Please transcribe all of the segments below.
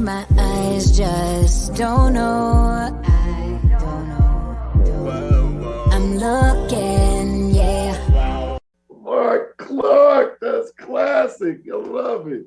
my eyes just don't know. I don't know. I'm looking, yeah. Marc Clarke, that's classic. I love it.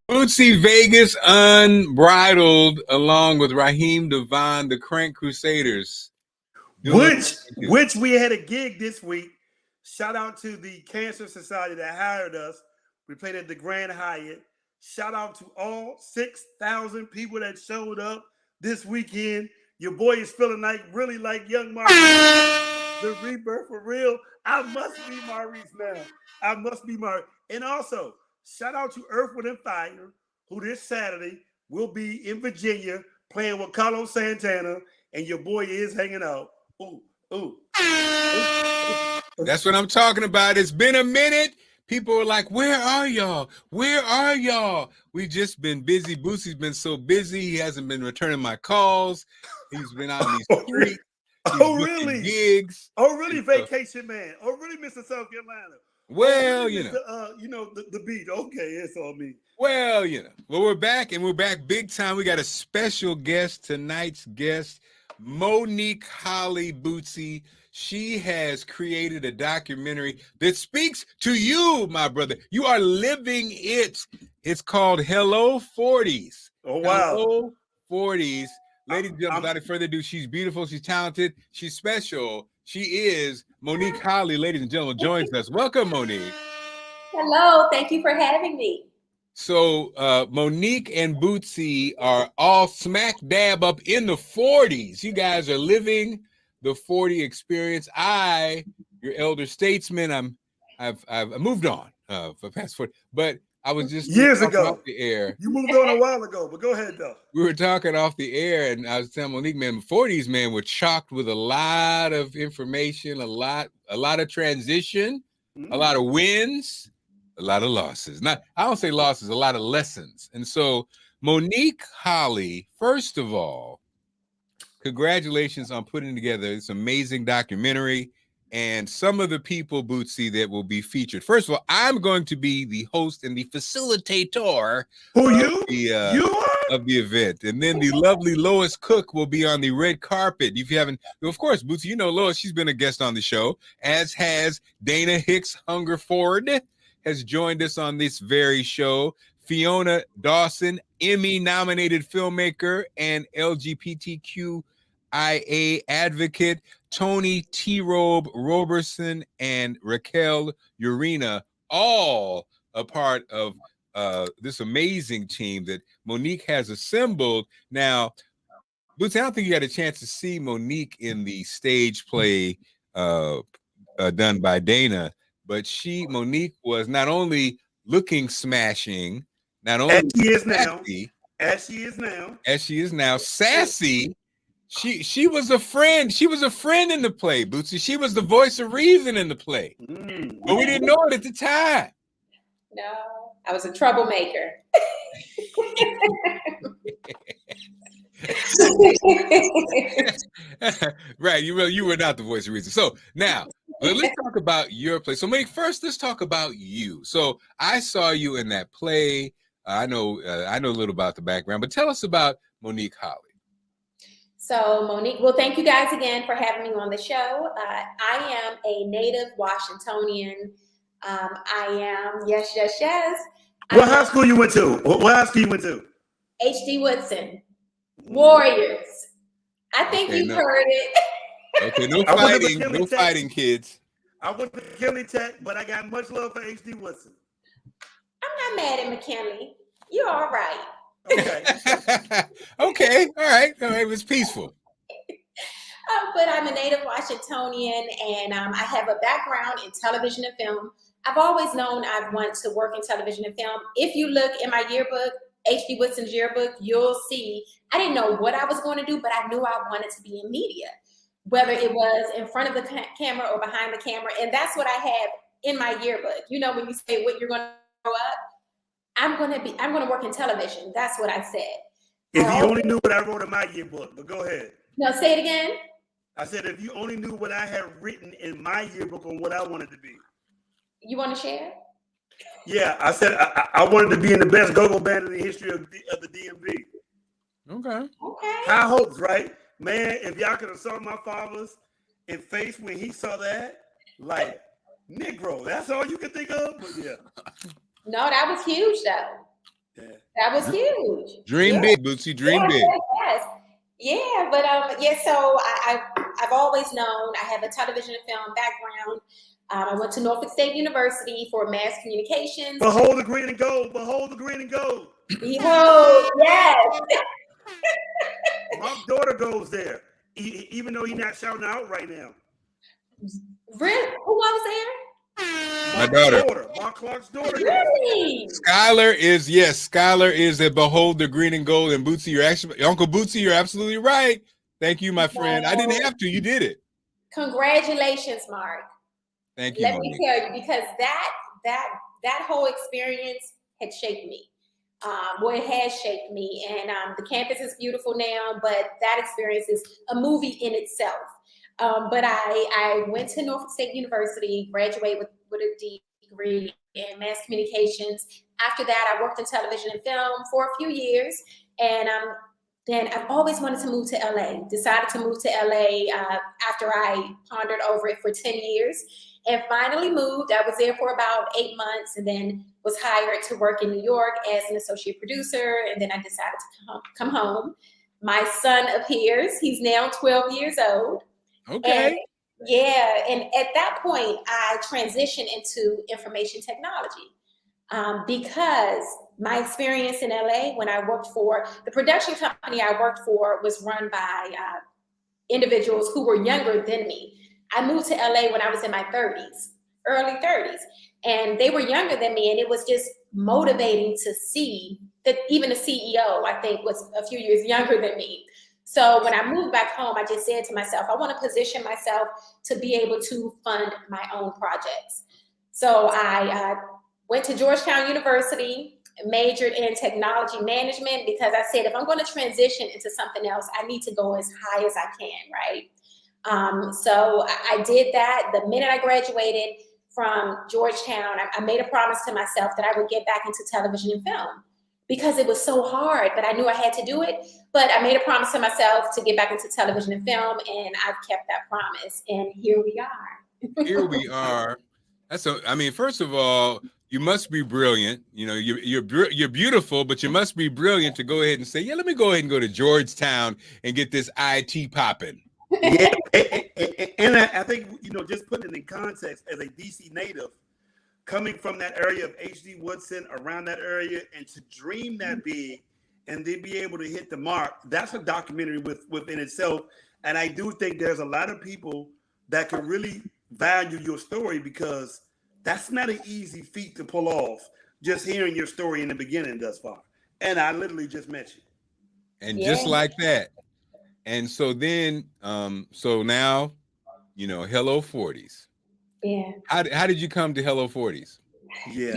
Bootsy Vegas Unbridled, along with Raheem Devon, the Crank Crusaders. Which we had a gig this week. Shout out to the Cancer Society that hired us. We played at the Grand Hyatt. Shout out to all 6,000 people that showed up this weekend. Your boy is feeling really like young Maurice. The rebirth for real. I must be Maurice now. I must be Maurice. And also, shout out to Earth, Wind, and Fire, who this Saturday will be in Virginia playing with Carlos Santana, and your boy is hanging out. Ooh. That's what I'm talking about. It's been a minute. People are like, where are y'all? Where are y'all? We've just been busy. Bootsy's been so busy. He hasn't been returning my calls. He's been out in these streets. Really? Gigs. Oh, really, vacation man. Oh, really, Mr. South Carolina. Well, you know. The beat. Okay, it's on me. Well, Well, we're back, and we're back big time. We got a special guest, tonight's guest, Monique Holly Bootsy. She has created a documentary that speaks to you, my brother. You are living it. It's called Hello Forties. Oh, wow. Hello Forties. Ladies and gentlemen, without further ado, she's beautiful, she's talented, she's special. She is Monique Holly, ladies and gentlemen, joins us. Welcome, Monique. Hello, thank you for having me. So Monique and Bootsy are all smack dab up in the 40s. You guys are living the 40 experience. Your elder statesman, I've moved on for past 40, but I was just years ago off the air. You moved on a while ago, but go ahead though. We were talking off the air, and I was telling Monique, man, the 40s, man, were chocked with a lot of information, a lot of transition, a lot of wins, a lot of losses. I don't say losses, a lot of lessons. And so Monique Holly, first of all, congratulations on putting together this amazing documentary and some of the people, Bootsy, that will be featured. First of all, I'm going to be the host and the facilitator of the event. And then the lovely Lois Cook will be on the red carpet. If you haven't, of course, Bootsy, you know Lois, she's been a guest on the show, as has Dana Hicks Hungerford has joined us on this very show. Fiona Dawson, Emmy-nominated filmmaker and LGBTQIA advocate, Tony T. Roberson, and Raquel Urena, all a part of this amazing team that Monique has assembled. Now, Bootsy, I don't think you had a chance to see Monique in the stage play done by Dana, but Monique was not only looking smashing, not only as she is now sassy. She was a friend. She was a friend in the play, Bootsy. She was the voice of reason in the play. But we didn't know it at the time. No, I was a troublemaker. Right, you were not the voice of reason. So now let's talk about your play. So Monique, first let's talk about you. So I saw you in that play. I know a little about the background, but tell us about Monique Holly. So Monique, well, thank you guys again for having me on the show. I am a native Washingtonian. I am, yes. What high school you went to? What high school you went to? H.D. Woodson. Warriors. I think you've heard it. Okay, no fighting, kids. I went to McKinley Tech, but I got much love for H.D. Woodson. I'm not mad at McKinley. You're all right. Okay. Okay, all right. It was peaceful. But I'm a native Washingtonian, and I have a background in television and film. I've always known I've wanted to work in television and film. If you look in my yearbook, H.D. Woodson's yearbook, you'll see I didn't know what I was going to do, but I knew I wanted to be in media, whether it was in front of the camera or behind the camera. And that's what I have in my yearbook. You know, when you say what you're going to grow up, I'm going to work in television. That's what I said. If you only knew what I wrote in my yearbook, but go ahead. No, say it again. I said, if you only knew what I had written in my yearbook on what I wanted to be. You want to share? Yeah, I said I wanted to be in the best go-go band in the history of the DMV. Okay. High hopes, right? Man, if y'all could have saw my father's face when he saw that, like, Negro, that's all you can think of? But yeah. No, that was huge, though. Yeah. That was huge. Dream big, Bootsy, dream big. Yes. Yeah, but so I've always known I have a television and film background. I went to Norfolk State University for mass communications. Behold the green and gold. Behold the green and gold. Behold, yes. My daughter goes there, even though he's not shouting out right now. Really? Who was there? My daughter. Marc Clarke's daughter. Really? Skylar is a behold the green and gold. And Bootsy, Uncle Bootsy, you're absolutely right. Thank you, my friend. I didn't have to. You did it. Congratulations, Mark. Thank you. Let me tell you, because that whole experience had shaped me. It has shaped me, and the campus is beautiful now, but that experience is a movie in itself. But I went to Norfolk State University, graduated with a degree in mass communications. After that, I worked in television and film for a few years, and then I've always wanted to move to LA. Decided to move to LA after I pondered over it for 10 years. And finally moved. I was there for about 8 months, and then was hired to work in New York as an associate producer. And then I decided to come home. My son appears. He's now 12 years old. Okay. And at that point, I transitioned into information technology because my experience in LA, when I worked for the production company I worked for, was run by individuals who were younger than me. I moved to LA when I was in my 30s, early 30s, and they were younger than me. And it was just motivating to see that even the CEO, I think, was a few years younger than me. So when I moved back home, I just said to myself, I want to position myself to be able to fund my own projects. So I went to Georgetown University, majored in technology management, because I said, if I'm going to transition into something else, I need to go as high as I can, right? So I did that. The minute I graduated from Georgetown, I made a promise to myself that I would get back into television and film because it was so hard, but I knew I had to do it. But I made a promise to myself to get back into television and film, and I've kept that promise. And here we are. Here we are. First of all, you must be brilliant. You know, you're beautiful, but you must be brilliant to go ahead and say, yeah, let me go ahead and go to Georgetown and get this IT popping. Yeah, and I think, just putting it in context, as a DC native, coming from that area of H.D. Woodson, around that area, and to dream that big and then be able to hit the mark, that's a documentary within itself. And I do think there's a lot of people that can really value your story, because that's not an easy feat to pull off, just hearing your story in the beginning thus far. And I literally just met you. And just like that. And so then, so now, Hello Forties. Yeah. How did you come to Hello Forties? Yeah.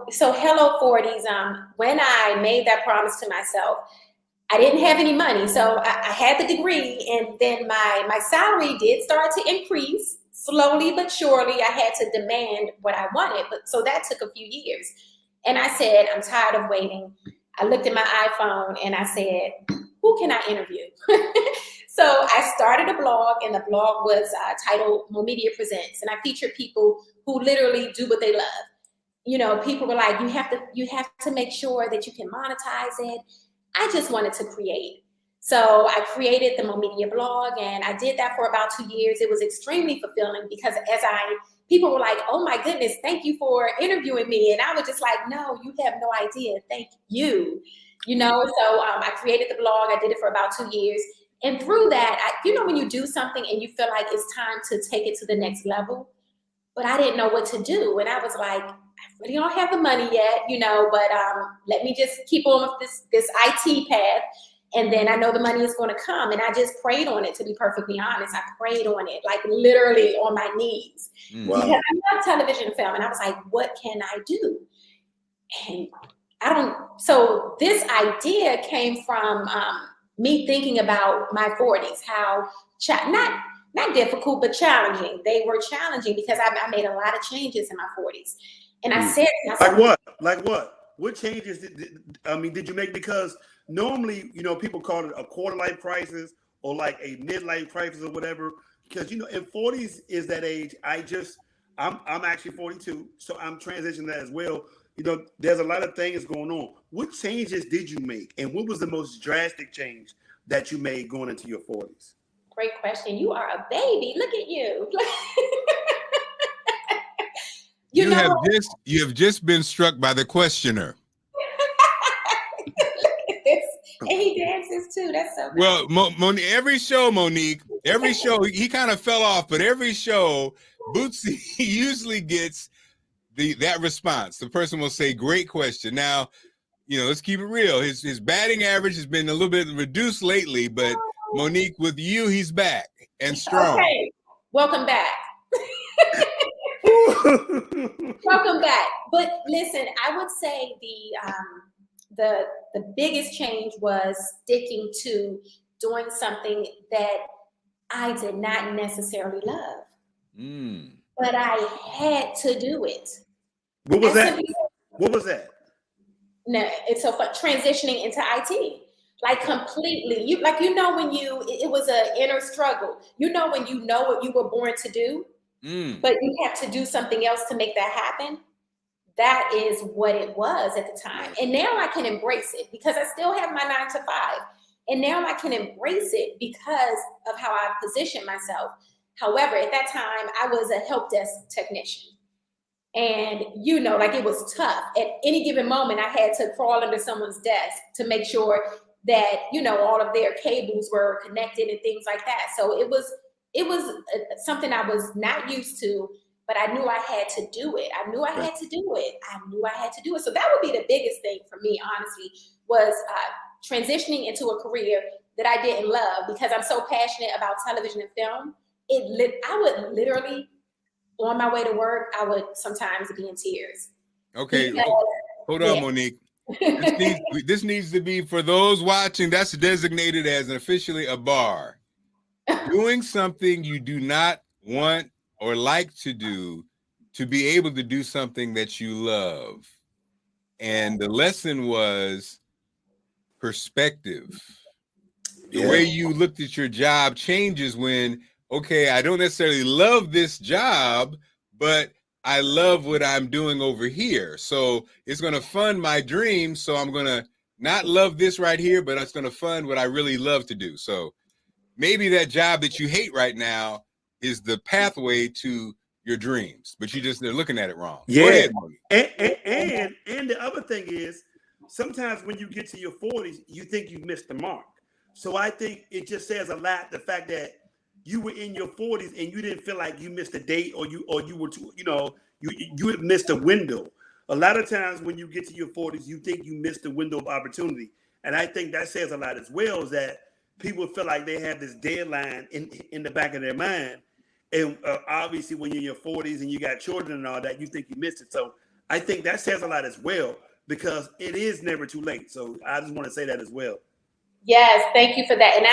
So Hello Forties, when I made that promise to myself, I didn't have any money. So I had the degree, and then my salary did start to increase slowly but surely. I had to demand what I wanted. But so that took a few years. And I said, I'm tired of waiting. I looked at my iPhone and I said, who can I interview? So I started a blog, and the blog was titled Mo Media Presents. And I featured people who literally do what they love. You know, people were like, you have to make sure that you can monetize it. I just wanted to create. So I created the Mo Media blog, and I did that for about 2 years. It was extremely fulfilling because people were like, oh my goodness, thank you for interviewing me. And I was just like, no, you have no idea. Thank you. You know, so I created the blog. I did it for about 2 years. And through that, when you do something and you feel like it's time to take it to the next level, but I didn't know what to do. And I was like, I really don't have the money yet, but let me just keep on with this IT path. And then I know the money is going to come. And I just prayed on it, to be perfectly honest. I prayed on it, like literally on my knees. Wow. Because I love television and film. And I was like, what can I do? And so this idea came from me thinking about my 40s, how not difficult, but challenging. They were challenging because I made a lot of changes in my 40s. And I said, like what? What changes did you make? Because normally, people call it a quarter life crisis or like a midlife crisis or whatever. Because in 40s is that age. I'm actually 42, so I'm transitioning that as well. There's a lot of things going on. What changes did you make, and what was the most drastic change that you made going into your 40s? Great question. You are a baby. Look at you. You have just been struck by the questioner. And he dances too. That's so nice. Well, every show, Monique, he kind of fell off, but every show, Bootsy usually gets that response. The person will say, great question. Now, let's keep it real. His batting average has been a little bit reduced lately, but Monique, with you, he's back and strong. Okay. Welcome back. Welcome back. But listen, I would say the biggest change was sticking to doing something that I did not necessarily love. But I had to do it. What was that? What was that? No, it's so fun. Transitioning into IT, like completely. When it was an inner struggle. When you know what you were born to do, but you have to do something else to make that happen. That is what it was at the time. And now I can embrace it because I still have my 9 to 5. And now I can embrace it because of how I positioned myself. However, at that time, I was a help desk technician. And, it was tough. At any given moment, I had to crawl under someone's desk to make sure that, all of their cables were connected and things like that. So it was something I was not used to, but I knew I had to do it. I knew I had to do it. So that would be the biggest thing for me, honestly, was transitioning into a career that I didn't love because I'm so passionate about television and film. I would literally, on my way to work, I would sometimes be in tears. Okay, hold on, Monique. This needs to be, for those watching, that's designated as officially a bar. Doing something you do not want or like to do, to be able to do something that you love. And the lesson was perspective. The way you looked at your job changes when, okay, I don't necessarily love this job, but I love what I'm doing over here. So it's going to fund my dreams. So I'm going to not love this right here, but it's going to fund what I really love to do. So maybe that job that you hate right now is the pathway to your dreams, but they're looking at it wrong. Yeah. And the other thing is, sometimes when you get to your 40s, you think you've missed the mark. So I think it just says a lot, the fact that you were in your 40s and you didn't feel like you missed a date or you were too, you had missed a window. A lot of times when you get to your 40s, you think you missed the window of opportunity. And I think that says a lot as well, is that people feel like they have this deadline in the back of their mind. And obviously when you're in your 40s and you got children and all that, you think you missed it. So I think that says a lot as well, because it is never too late. So I just want to say that as well. Yes, thank you for that. And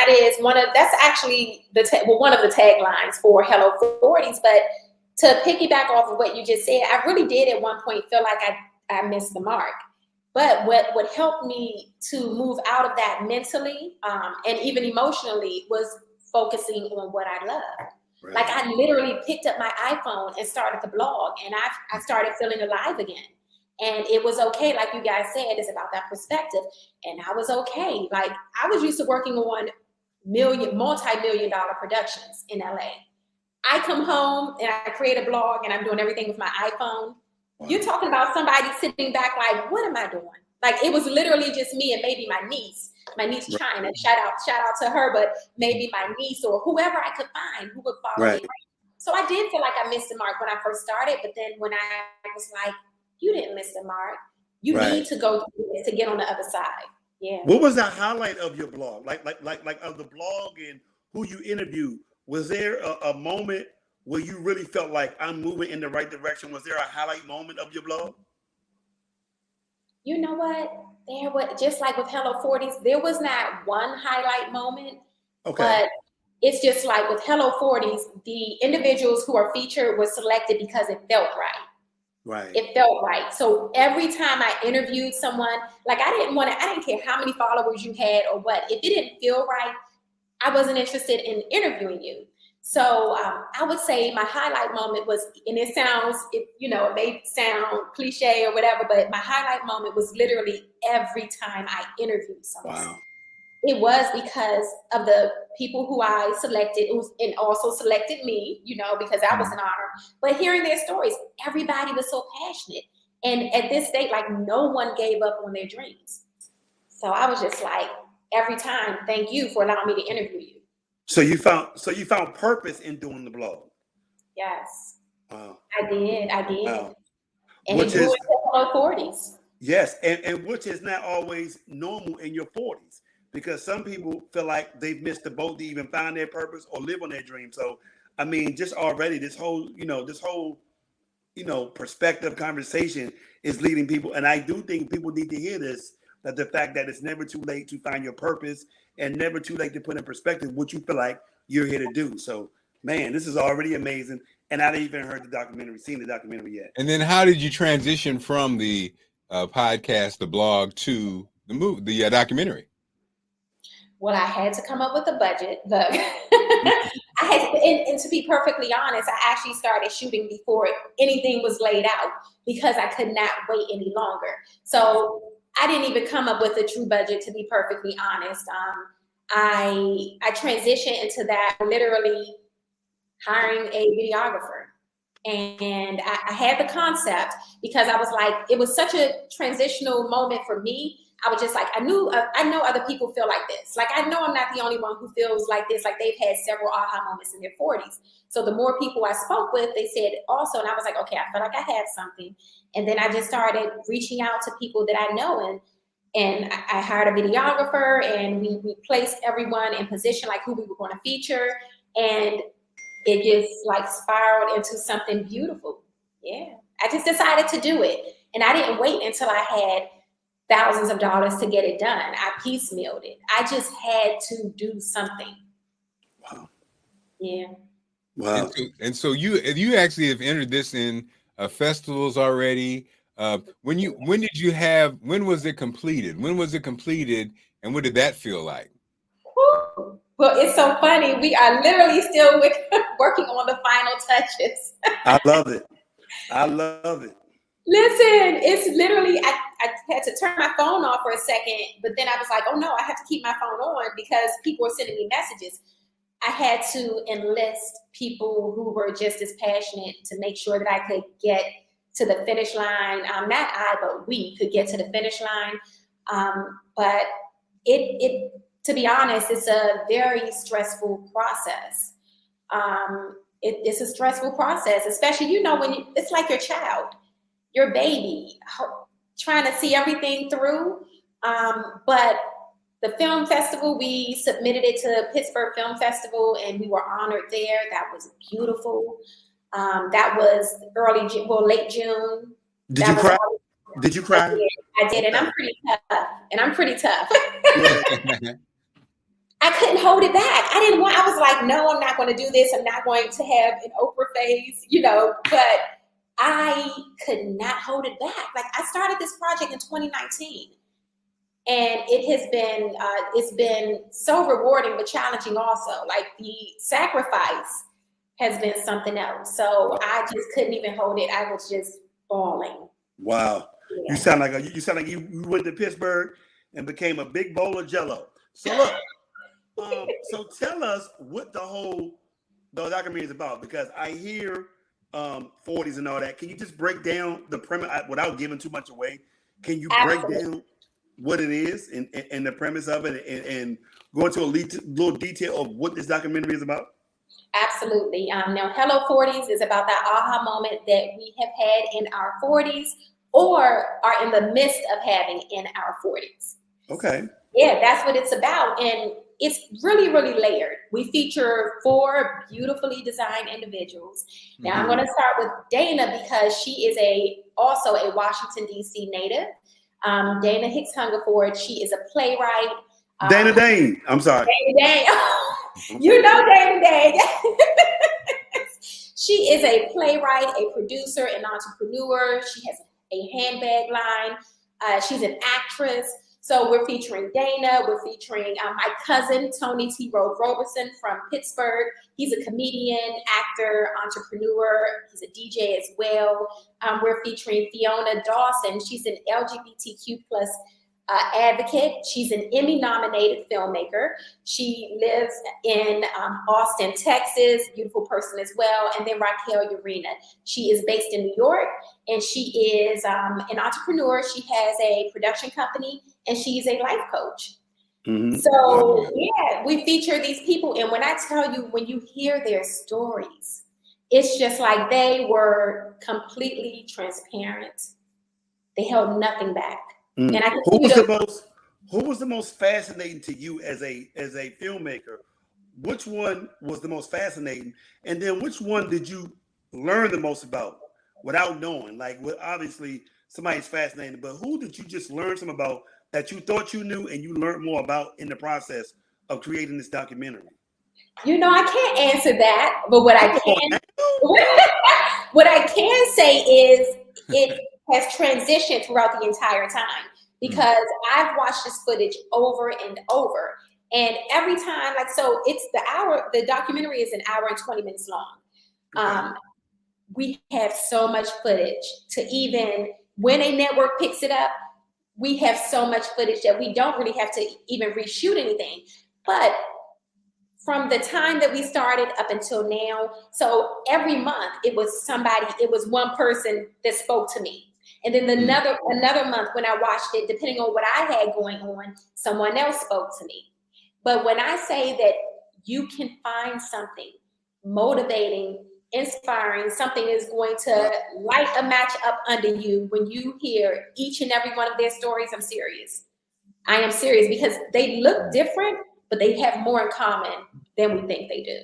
that's actually one of the taglines for Hello 40s. But to piggyback off of what you just said, I really did at one point feel like I missed the mark. But what helped me to move out of that mentally and even emotionally was focusing on what I love. Right. Like I literally picked up my iPhone and started the blog, and I started feeling alive again. And it was okay, like you guys said, it's about that perspective. And I was okay. Like I was used to working on multi-million-dollar productions in LA. I come home and I create a blog and I'm doing everything with my iPhone. Wow. You're talking about somebody sitting back like, what am I doing? Like it was literally just me and maybe my niece China. Shout out to her, but maybe my niece or whoever I could find who would follow me. So I did feel like I missed the mark when I first started, but then when I was like, you didn't miss the mark. You need to go through this to get on the other side. Yeah. What was the highlight of your blog? Like of the blog and who you interviewed? Was there a moment where you really felt like I'm moving in the right direction? Was there a highlight moment of your blog? You know what? There was, just like with Hello Forties, there was not one highlight moment. Okay. But it's just like with Hello Forties, the individuals who are featured were selected because it felt right. Right. It felt right. So every time I interviewed someone, like I didn't care how many followers you had or what. If it didn't feel right, I wasn't interested in interviewing you. So I would say my highlight moment was, and it may sound cliche or whatever, but my highlight moment was literally every time I interviewed someone. Wow. It was because of the people who I selected and also selected me, because that was an honor. But hearing their stories, everybody was so passionate. And at this state, like no one gave up on their dreams. So I was just like, every time, thank you for allowing me to interview you. So you found purpose in doing the blog. Yes. Wow. I did. Wow. And it grew into Hello 40s. Yes, and which is not always normal in your 40s, because some people feel like they've missed the boat to even find their purpose or live on their dream. So, I mean, just already this whole perspective conversation is leading people, and I do think people need to hear this. That the fact that it's never too late to find your purpose and never too late to put in perspective what you feel like you're here to do. So, man, this is already amazing. And I haven't even seen the documentary yet. And then how did you transition from the podcast, the blog, to the documentary? Well, I had to come up with a budget. Look, and to be perfectly honest, I actually started shooting before anything was laid out because I could not wait any longer. So I didn't even come up with a true budget, to be perfectly honest. I transitioned into that literally hiring a videographer. And I had the concept because I was like, it was such a transitional moment for me. I was just like, I know other people feel like this. Like, I know I'm not the only one who feels like this. Like, they've had several aha moments in their 40s. So the more people I spoke with, they said also, and I was like, okay, I feel like I have something. And then I just started reaching out to people that I know, and I hired a videographer, and we placed everyone in position, like who we were going to feature. And it just like spiraled into something beautiful. Yeah. I just decided to do it. And I didn't wait until I had thousands of dollars to get it done. I piecemealed it. I just had to do something. Wow. Yeah. Wow. And so you actually have entered this in festivals already. When was it completed? When was it completed? And what did that feel like? Woo. Well, it's so funny. We are literally still working on the final touches. I love it. I love it. Listen, it's literally, I had to turn my phone off for a second, but then I was like, oh no, I have to keep my phone on because people were sending me messages. I had to enlist people who were just as passionate to make sure that I could get to the finish line. Not I, but we could get to the finish line. But it to be honest, it's a very stressful process. It's a stressful process, especially, when it's like your child, your baby, trying to see everything through. But the film festival, we submitted it to Pittsburgh Film Festival, and we were honored there. That was beautiful. That was late June. Did you cry? Did you cry? I did, and I'm pretty tough. I couldn't hold it back. I was like, no, I'm not going to do this. I'm not going to have an Oprah phase, but I could not hold it back. Like, I started this project in 2019, and it's been so rewarding but challenging also. Like, the sacrifice has been something else. So I just couldn't even hold it. I was just bawling. Wow. Yeah. You sound like you went to Pittsburgh and became a big bowl of Jello. So look, so tell us what the documentary is about, because I hear Forties and all that. Can you just break down the premise without giving too much away? Can you break down what it is and the premise of it, and go into a little detail of what this documentary is about? Absolutely. Now, Hello Forties is about that aha moment that we have had in our 40s or are in the midst of having in our 40s. Okay. Yeah, that's what it's about. And it's really, really layered. We feature 4 beautifully designed individuals. Now, I'm going to start with Dana, because she is also a Washington, D.C. native. Dana Hicks Hungerford. She is a playwright. Dana Dane. I'm sorry. Dana Dane. You know Dana Dane. She is a playwright, a producer, an entrepreneur. She has a handbag line. She's an actress. So we're featuring Dana. We're featuring my cousin, Tony T. Roberson from Pittsburgh. He's a comedian, actor, entrepreneur. He's a DJ as well. We're featuring Fiona Dawson. She's an LGBTQ+ advocate. She's an Emmy-nominated filmmaker. She lives in Austin, Texas. Beautiful person as well. And then Raquel Urena. She is based in New York, and she is an entrepreneur. She has a production company, and she's a life coach. So yeah, we feature these people, and when I tell you, when you hear their stories, it's just like they were completely transparent. They held nothing back. And I who was the most fascinating to you as a filmmaker? Which one was the most fascinating? And then which one did you learn the most about without knowing? Like, obviously somebody's fascinating, but who did you just learn some about that you thought you knew and you learned more about in the process of creating this documentary? You know, I can't answer that, but what I can say is it has transitioned throughout the entire time, because I've watched this footage over and over, and every time, like, so it's the documentary is an hour and 20 minutes long. We have so much footage to, even when a network picks it up, we have so much footage that we don't really have to even reshoot anything. But from the time that we started up until now, so every month it was one person that spoke to me. And then another month when I watched it, depending on what I had going on, someone else spoke to me. But when I say that you can find something motivating, inspiring, something is going to light a match up under you when you hear each and every one of their stories, I'm serious. I am serious, because they look different, but they have more in common than we think they do.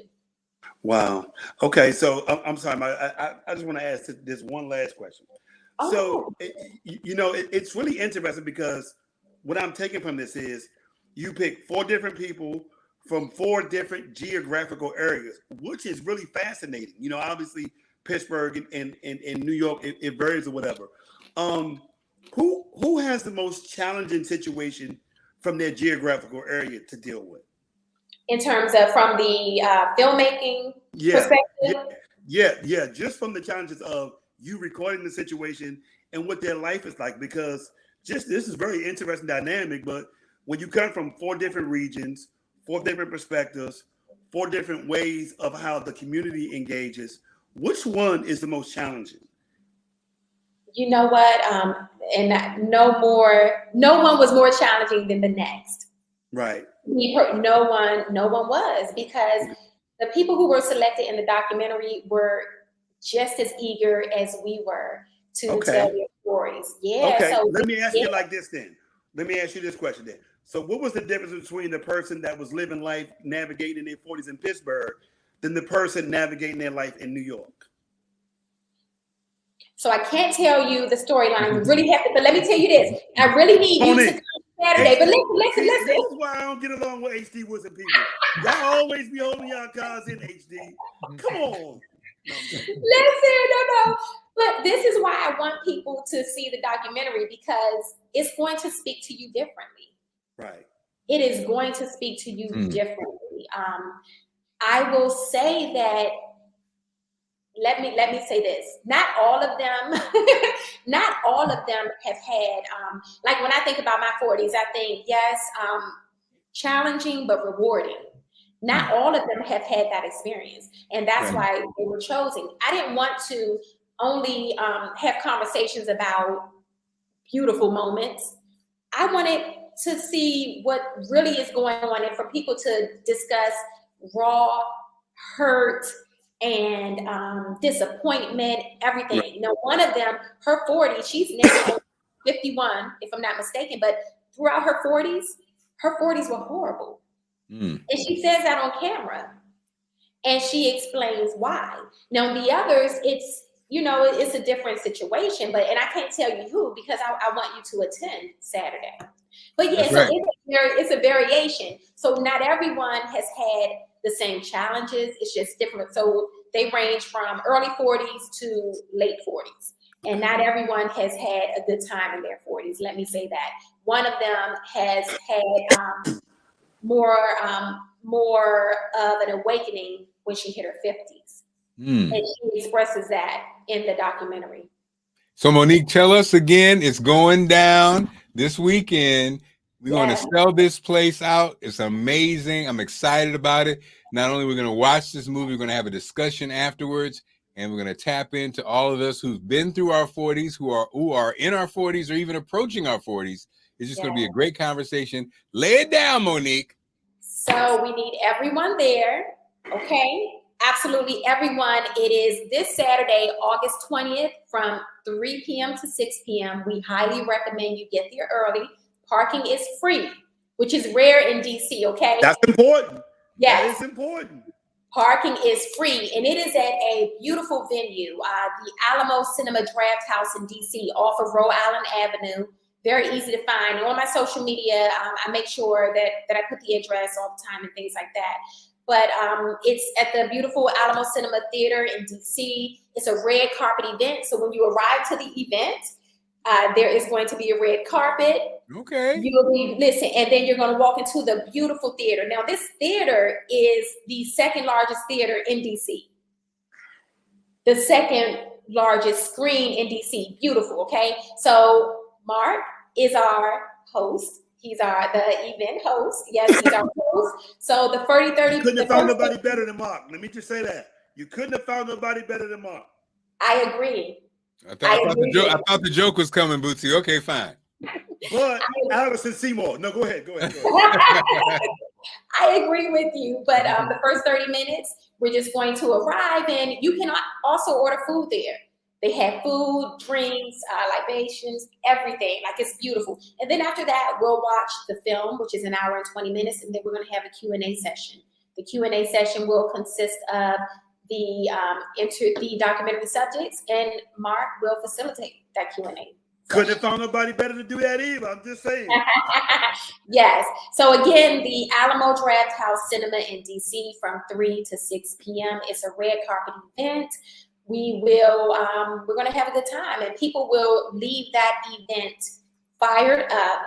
Wow. Okay. So I'm sorry. I just want to ask this one last question. Oh. So, it's really interesting, because what I'm taking from this is you pick 4 different people from 4 different geographical areas, which is really fascinating. You know, obviously Pittsburgh and New York, it varies or whatever. Who has the most challenging situation from their geographical area to deal with? In terms of from the filmmaking perspective? Yeah. Just from the challenges of you recording the situation and what their life is like, because this is very interesting dynamic. But when you come from 4 different regions, 4 different perspectives, 4 different ways of how the community engages, which one is the most challenging? You know what? And no one was more challenging than the next. Right. No one was, because the people who were selected in the documentary were just as eager as we were to tell their stories. Yeah. Okay. So Let me ask you like this then. Let me ask you this question then. So what was the difference between the person that was living life, navigating their 40s in Pittsburgh, than the person navigating their life in New York? So I can't tell you the storyline. You really have to, but let me tell you this. I really need you to come Saturday. But listen. This is why I don't get along with HD Wilson people. Y'all always be holding y'all cars in HD. Come on. No. But this is why I want people to see the documentary, because it's going to speak to you differently. Right. It is going to speak to you differently. I will say that. Let me say this. Not all of them have had. Like when I think about my 40s, I think yes, challenging but rewarding. Not all of them have had that experience, and that's why they were chosen. I didn't want to only have conversations about beautiful moments. I wanted to see what really is going on, and for people to discuss raw hurt and disappointment, everything. Right. You know, one of them, her 40s, she's now 51, if I'm not mistaken, but throughout her 40s were horrible. And she says that on camera, and she explains why. Now the others, it's, you know, it's a different situation, and I can't tell you who, because I want you to attend Saturday. But yeah, so it's a variation. So not everyone has had the same challenges. It's just different. So they range from early 40s to late 40s. And not everyone has had a good time in their 40s. Let me say that. One of them has had more of an awakening when she hit her 50s. And she expresses that in the documentary. So Monique, tell us again, it's going down this weekend. We're going to sell this place out. It's amazing. I'm excited about it. Not only we're going to watch this movie, we're going to have a discussion afterwards, and we're going to tap into all of us who've been through our 40s, who are in our 40s, or even approaching our 40s. It's just going to be a great conversation. Lay it down, Monique. So we need everyone there, okay? Absolutely everyone. It is this Saturday, August 20th, from 3 p.m. to 6 p.m. We highly recommend you get there early. Parking is free, which is rare in DC, okay? That's important. Yes. That is important. Parking is free, and it is at a beautiful venue, the Alamo Cinema Draft House in DC, off of Rhode Island Avenue. Very easy to find. On my social media, I make sure that I put the address all the time and things like that. But it's at the beautiful Alamo Cinema Theater in DC. It's a red carpet event. So when you arrive to the event, there is going to be a red carpet. Okay. You'll be, listen, and then you're going to walk into the beautiful theater. Now, this theater is the second largest theater in DC. The second largest screen in DC. Beautiful, okay? So Marc is our host. He's the event host. Yes, he's our host. So the 30-30. You couldn't have found nobody better than Marc. Let me just say that. You couldn't have found nobody better than Marc. I agree. I thought the joke was coming, Bootsy. Okay, fine. But Allison Seymour. No, go ahead. I agree with you. But the first 30 minutes, we're just going to arrive, and you can also order food there. They have food, drinks, libations, everything. Like, it's beautiful. And then after that, we'll watch the film, which is an hour and 20 minutes, and then we're going to have a Q&A session. The Q&A session will consist of the documentary subjects, and Marc will facilitate that Q&A. Couldn't have found nobody better to do that either. I'm just saying. Yes. So again, the Alamo Draft House Cinema in DC from 3 to 6 p.m. It's a red carpet event. We will, we're going to have a good time, and people will leave that event fired up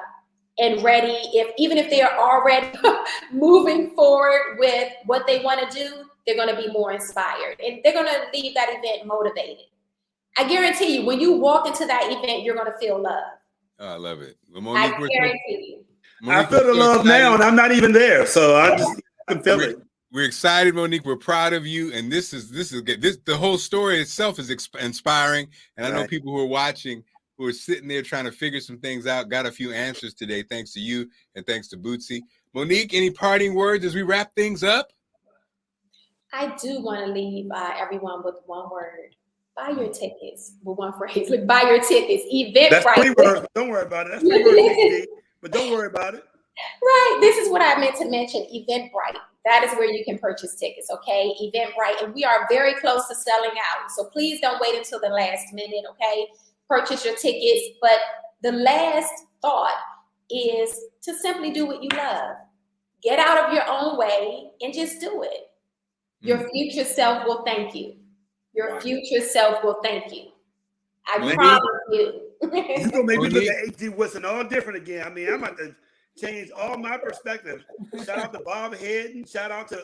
and ready. Even if they are already moving forward with what they want to do, they're going to be more inspired, and they're going to leave that event motivated. I guarantee you, when you walk into that event, you're going to feel love. Oh, I love it. Well, Monique, I guarantee you. I feel the love now, and I'm not even there, so I can feel it. We're excited, Monique. We're proud of you, and this the whole story itself is inspiring. And I know people who are watching, who are sitting there trying to figure some things out, got a few answers today, thanks to you and thanks to Bootsy. Monique, any parting words as we wrap things up? I do want to leave everyone with one word. Buy your tickets. With one phrase, like, buy your tickets. Eventbrite. That's 3 words. Don't worry about it. That's 3 words, but don't worry about it. Right. This is what I meant to mention. Eventbrite. That is where you can purchase tickets. Okay. Eventbrite, and we are very close to selling out. So please don't wait until the last minute. Okay. Purchase your tickets. But the last thought is to simply do what you love. Get out of your own way and just do it. Your future self will thank you. Your future self will thank you. I Monique? promise you. You gonna make me look Monique? at H.G. Wilson all different again. I mean, I'm about to change all my perspective. Shout out to Bob Hedden. Shout out to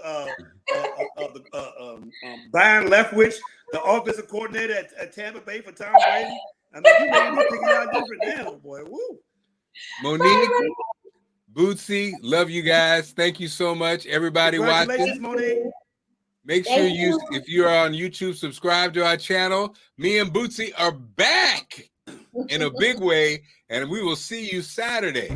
Byron Leftwich, the offensive coordinator at Tampa Bay for Tom Brady. I mean, you made me think a lot different now, boy. Woo. Monique, Bootsy, love you guys. Thank you so much, everybody Congratulations, watching. Monique. Make sure if you're on YouTube, subscribe to our channel. Me and Bootsy are back in a big way, and we will see you Saturday.